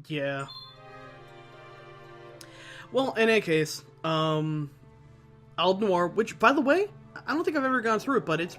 Yeah. Well, in any case, Auldnoir, which, by the way, I don't think I've ever gone through it, but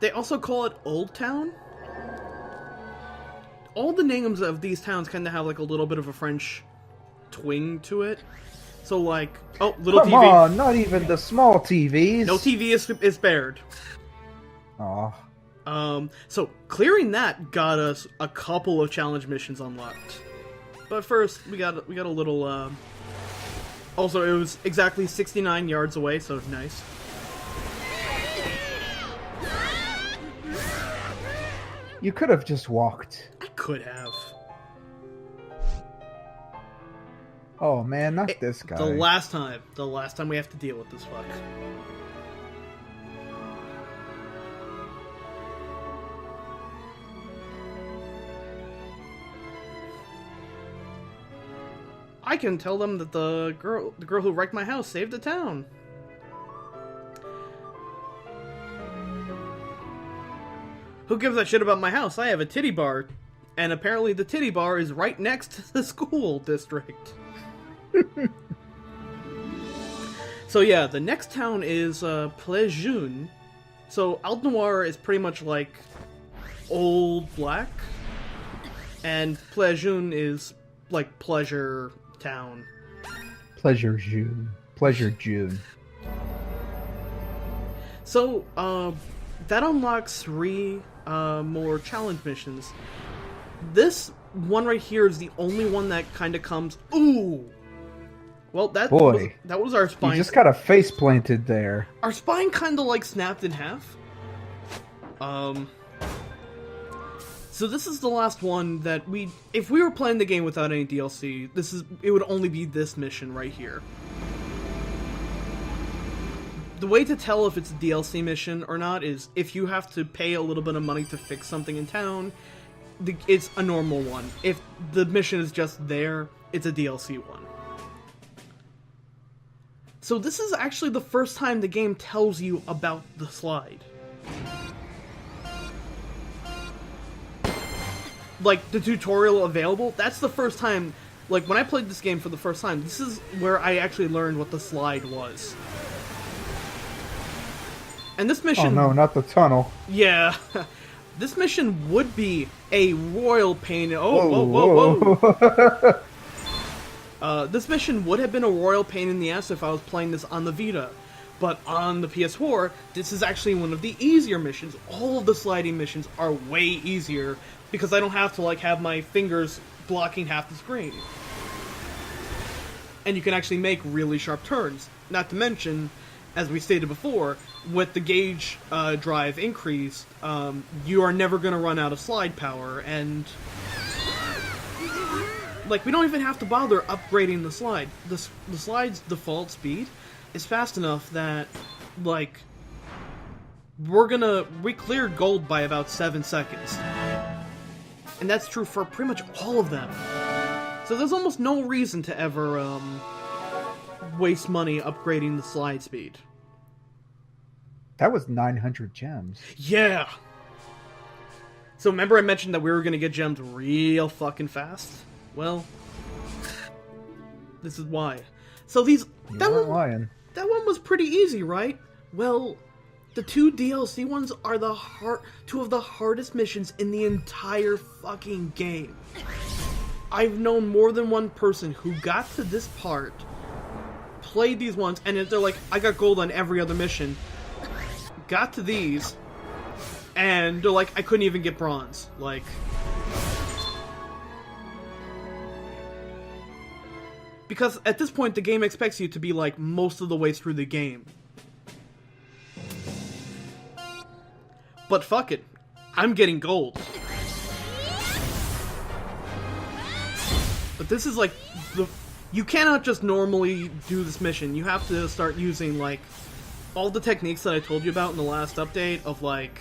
they also call it Old Town. All the names of these towns kind of have, like, a little bit of a French twing to it. So, like, oh, little Come TV. Come on, not even the small TVs. No TV is spared. Aw. So, clearing that got us a couple of challenge missions unlocked. But first, we got a little, Also, it was exactly 69 yards away, so nice. You could have just walked. I could have. Oh man, not this guy. The last time we have to deal with this fuck. I can tell them that the girl who wrecked my house saved the town. Who gives a shit about my house? I have a titty bar, and apparently the titty bar is right next to the school district. So yeah, the next town is Plejeune. So Auldnoir is pretty much like Old Black, and Plejeune is like Pleasure Town. Pleasure June. Pleasure June. So, that unlocks 3 more challenge missions. This one right here is the only one that kind of comes... Ooh! Well, that was our spine. You just got a face planted there. Our spine kind of, like, snapped in half. So this is the last one that if we were playing the game without any DLC, it would only be this mission right here. The way to tell if it's a DLC mission or not is if you have to pay a little bit of money to fix something in town, it's a normal one. If the mission is just there, it's a DLC one. So this is actually the first time the game tells you about the slide. Like, the tutorial available, that's the first time, like, when I played this game for the first time, this is where I actually learned what the slide was. And this mission... Oh no, not the tunnel. Yeah. This mission would be a royal pain... whoa. This mission would have been a royal pain in the ass if I was playing this on the Vita. But on the PS4, this is actually one of the easier missions. All of the sliding missions are way easier because I don't have to, like, have my fingers blocking half the screen. And you can actually make really sharp turns. Not to mention, as we stated before, with the gauge drive increased, you are never going to run out of slide power, and... Like, we don't even have to bother upgrading the slide. The slide's default speed is fast enough that, like, we cleared gold by about 7 seconds. And that's true for pretty much all of them. So there's almost no reason to ever, waste money upgrading the slide speed. That was 900 gems. Yeah! So remember I mentioned that we were gonna get gems real fucking fast? Well, this is why. So that one was pretty easy, right? Well, the 2 DLC ones are two of the hardest missions in the entire fucking game. I've known more than one person who got to this part, played these ones, and they're like, I got gold on every other mission, got to these, and they're like, I couldn't even get bronze. Like... Because at this point, the game expects you to be, like, most of the way through the game. But fuck it. I'm getting gold. But this is, like, you cannot just normally do this mission. You have to start using, like, all the techniques that I told you about in the last update of, like,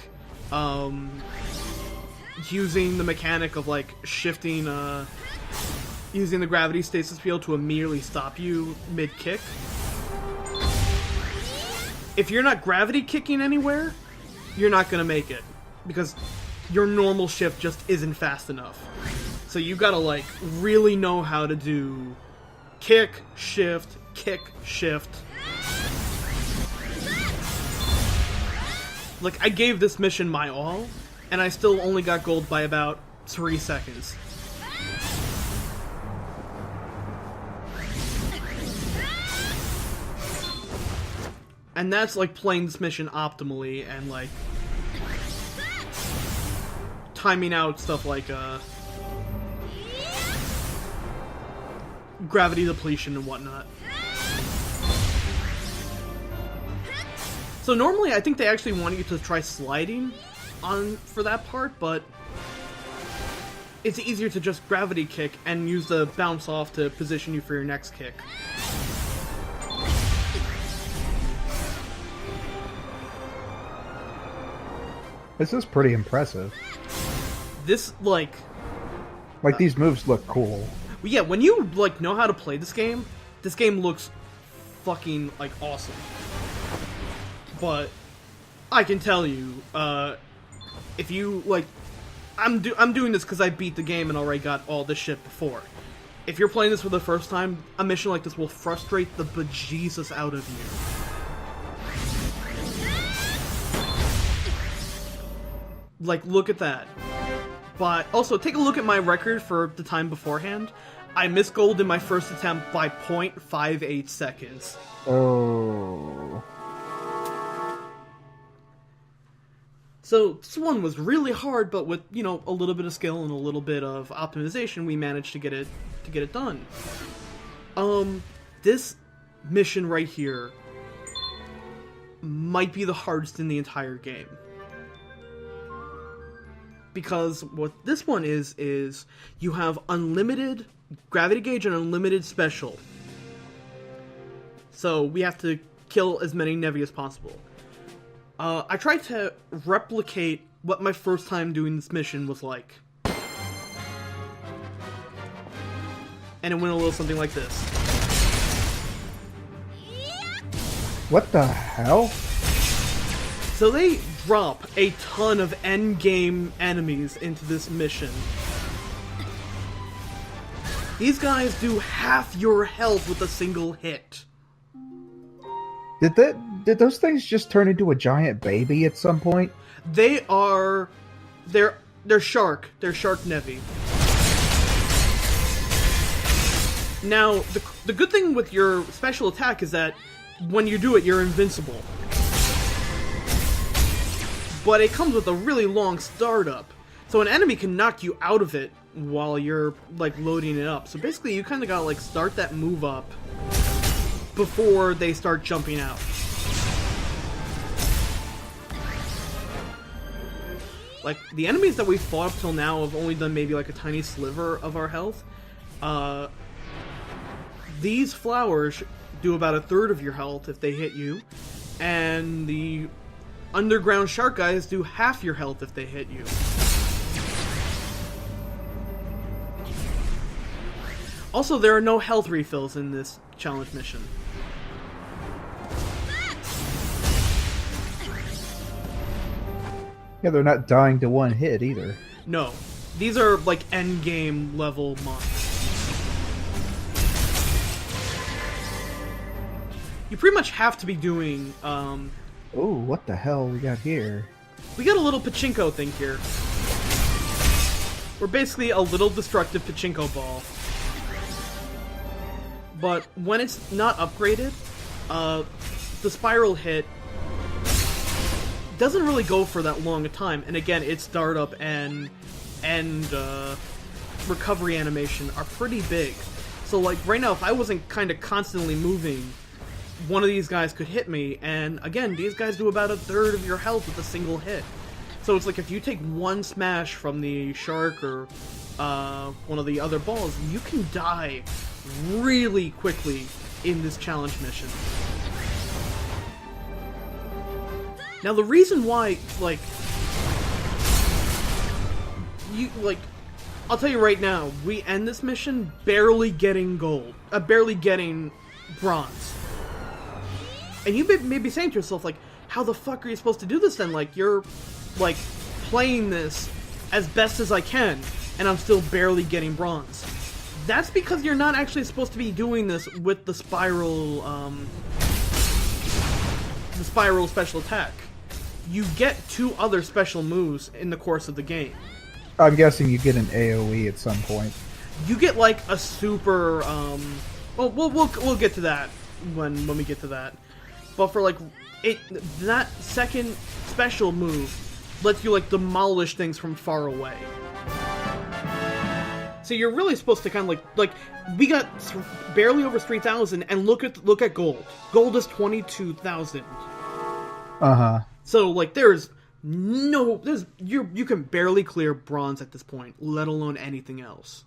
using the mechanic of, like, shifting, using the gravity stasis field to immediately stop you mid-kick. If you're not gravity kicking anywhere, you're not gonna make it. Because your normal shift just isn't fast enough. So you gotta, like, really know how to do kick, shift, kick, shift. Like, I gave this mission my all, and I still only got gold by about 3 seconds. And that's, like, playing this mission optimally and, like, timing out stuff like, gravity depletion and whatnot. So normally I think they actually want you to try sliding for that part, but it's easier to just gravity kick and use the bounce off to position you for your next kick. This is pretty impressive. This, like, these moves look cool. Yeah, when you, like, know how to play this game looks fucking, like, awesome. But I can tell you, if you, like, I'm doing this because I beat the game and already got all this shit before. If you're playing this for the first time, a mission like this will frustrate the bejesus out of you. Like, look at that. But also, take a look at my record for the time beforehand. I missed gold in my first attempt by 0.58 seconds. Oh. So, this one was really hard, but with, you know, a little bit of skill and a little bit of optimization, we managed to get it done. This mission right here might be the hardest in the entire game. Because what this one is you have unlimited gravity gauge and unlimited special. So we have to kill as many Nevi as possible. I tried to replicate what my first time doing this mission was like. And it went a little something like this. What the hell? So they drop a ton of endgame enemies into this mission. These guys do half your health with a single hit. Did those things just turn into a giant baby at some point? They're shark. They're shark Nevi. Now, the good thing with your special attack is that when you do it, you're invincible. But it comes with a really long startup. So an enemy can knock you out of it while you're, like, loading it up. So basically, you kind of gotta, like, start that move up before they start jumping out. Like, the enemies that we fought up till now have only done maybe, like, a tiny sliver of our health. These flowers do about 1/3 of your health if they hit you. And the underground shark guys do half your health if they hit you. Also, there are no health refills in this challenge mission. Yeah, they're not dying to one hit either. No. These are, like, endgame level monsters. You pretty much have to be doing, Oh, what the hell we got here? We got a little pachinko thing here. We're basically a little destructive pachinko ball. But when it's not upgraded, the spiral hit doesn't really go for that long a time. And again, its startup and recovery animation are pretty big. So, like, right now, if I wasn't kind of constantly moving, one of these guys could hit me, and again, these guys do about 1/3 of your health with a single hit. So it's like if you take one smash from the shark or one of the other balls, you can die really quickly in this challenge mission. Now the reason why, like, I'll tell you right now, we end this mission barely getting gold, barely getting bronze. And you may be saying to yourself, like, how the fuck are you supposed to do this then? Like, you're, like, playing this as best as I can. and I'm still barely getting bronze. That's because you're not actually supposed to be doing this with the spiral special attack. You get 2 other special moves in the course of the game. I'm guessing you get an AoE at some point. You get like a super. Well, we'll get to that when we get to that. But for like that second special move lets you like demolish things from far away. So you're really supposed to kind of like we got barely over 3,000, and look at gold. Gold is 22,000. So like you can barely clear bronze at this point, let alone anything else.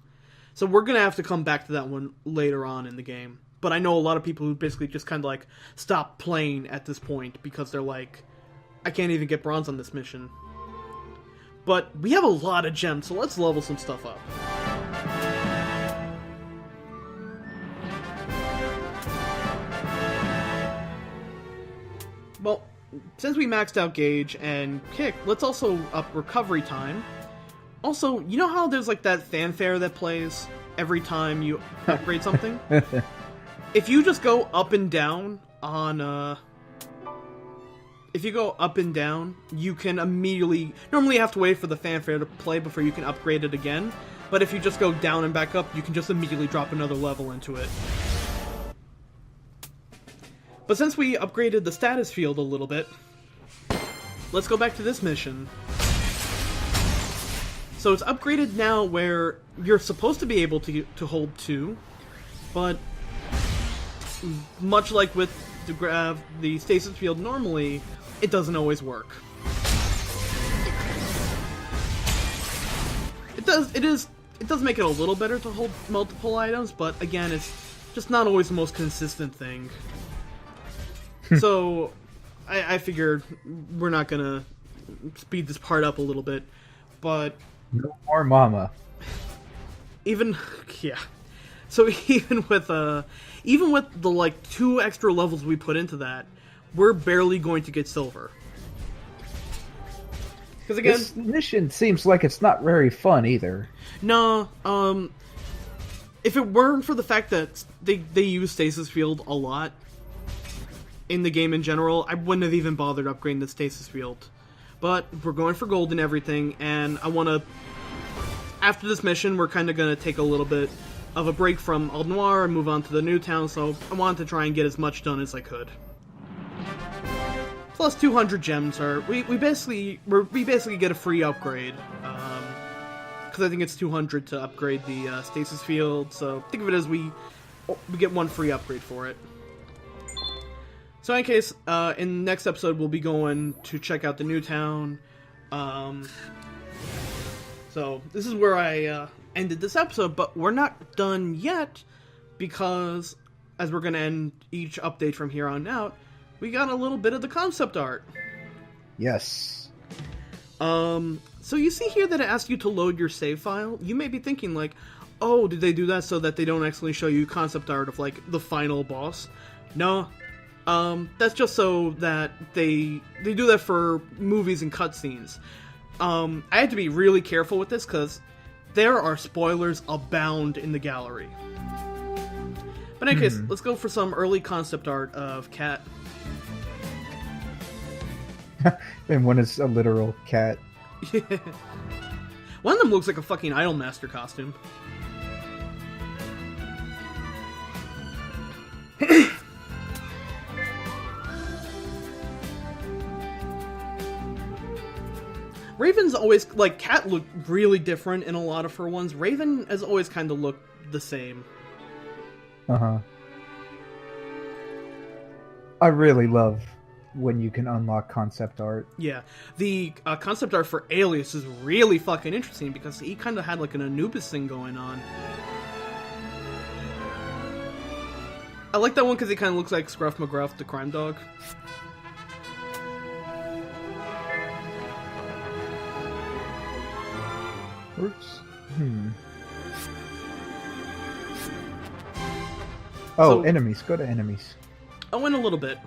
So we're gonna have to come back to that one later on in the game. But I know a lot of people who basically just kind of like stop playing at this point because they're like, I can't even get bronze on this mission. But we have a lot of gems, so let's level some stuff up. Well, since we maxed out Gauge and Kick, let's also up Recovery Time. Also, you know how there's like that fanfare that plays every time you upgrade something? If you just go up and down on, if you go up and down, you can immediately... Normally you have to wait for the fanfare to play before you can upgrade it again. But if you just go down and back up, you can just immediately drop another level into it. But since we upgraded the status field a little bit, let's go back to this mission. So it's upgraded now where you're supposed to be able to hold 2, but much like with the stasis field normally, it doesn't always work. It does make it a little better to hold multiple items, but again, it's just not always the most consistent thing. So, I figured we're not gonna speed this part up a little bit, but... No more mama. Yeah. So even with the like 2 extra levels we put into that, we're barely going to get silver. Because again... This mission seems like it's not very fun either. No, if it weren't for the fact that they use Stasis Field a lot in the game in general, I wouldn't have even bothered upgrading the Stasis Field. But we're going for gold and everything, and I want to... After this mission, we're kind of going to take a little bit of a break from Auldnoir and move on to the new town, so I wanted to try and get as much done as I could. Plus 200 gems are... We basically get a free upgrade. Because I think it's 200 to upgrade the Stasis Field, so think of it as we get 1 free upgrade for it. So in any case, in the next episode, we'll be going to check out the new town. So this is where I ended this episode, but we're not done yet, because as we're going to end each update from here on out, we got a little bit of the concept art. Yes. So you see here that it asks you to load your save file. You may be thinking like, oh, did they do that so that they don't actually show you concept art of like the final boss? No. That's just so that they do that for movies and cutscenes. I had to be really careful with this because there are spoilers abound in the gallery. But in any case, let's go for some early concept art of Cat. And one is a literal cat. One of them looks like a fucking Idolmaster costume. Raven's always, like, Cat looked really different in a lot of her ones. Raven has always kind of looked the same. Uh-huh. I really love when you can unlock concept art. Yeah. The concept art for Alias is really fucking interesting because he kind of had, like, an Anubis thing going on. I like that one because he kind of looks like Scruff McGruff, the crime dog. Oops. Oh, so, enemies. Go to enemies. I went a little bit.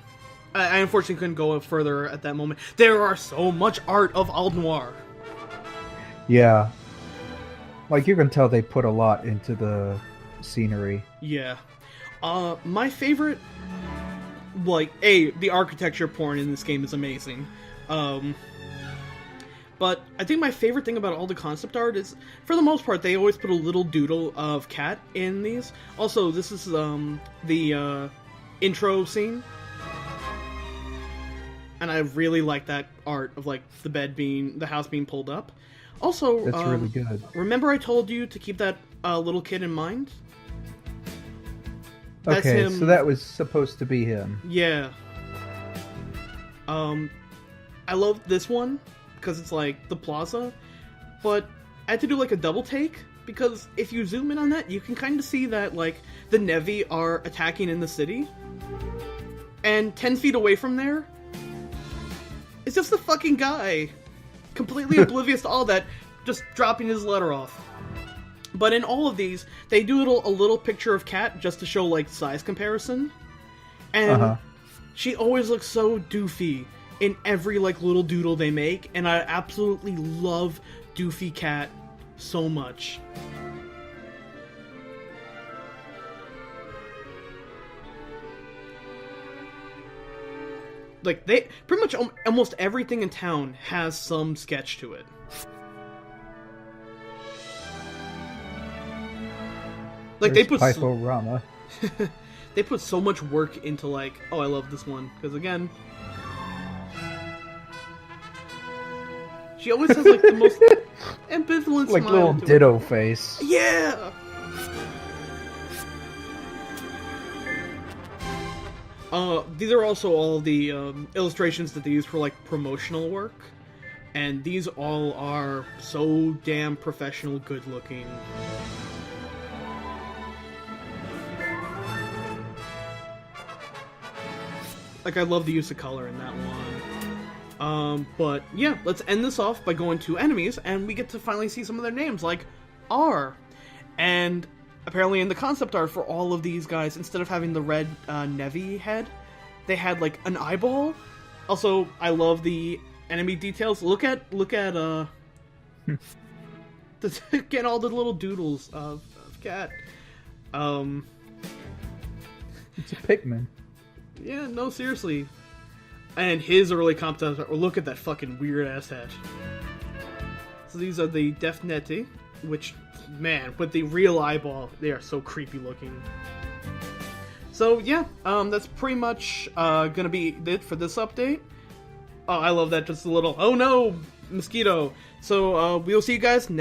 I unfortunately couldn't go further at that moment. There are so much art of Auldnoir. Yeah. Like, you can tell they put a lot into the scenery. Yeah. My favorite, like, the architecture porn in this game is amazing. But I think my favorite thing about all the concept art is, for the most part, they always put a little doodle of cat in these. Also, this is the intro scene. And I really like that art of, like, the house being pulled up. Also, that's really good. Remember I told you to keep that little kid in mind? That's okay, him. So that was supposed to be him. Yeah. I love this one because it's like the plaza, but I had to do like a double take because if you zoom in on that, you can kind of see that like the Nevi are attacking in the city, and 10 feet away from there, it's just the fucking guy, completely oblivious to all that, just dropping his letter off. But in all of these, they do a little picture of Kat just to show, like, size comparison. And she always looks so doofy in every, like, little doodle they make. And I absolutely love doofy Kat so much. Like, they pretty much almost everything in town has some sketch to it. Like, they put they put so much work into, like, oh, I love this one, because again, she always has like the most ambivalent like smile, little ditto face. Yeah. These are also all the illustrations that they use for like promotional work, and these all are so damn professional, good looking. Like, I love the use of color in that one. But yeah, let's end this off by going to enemies, and we get to finally see some of their names, like R. And apparently in the concept art for all of these guys, instead of having the red Nevi head, they had like an eyeball. Also, I love the enemy details. Look at getting all the little doodles of Cat. It's a Pikmin. Yeah, no, seriously. And his early concept art. Look at that fucking weird ass head. So these are the Defneti, which, man, with the real eyeball, they are so creepy looking. So yeah, that's pretty much gonna be it for this update. Oh, I love that, just a little, oh no, mosquito. So we'll see you guys next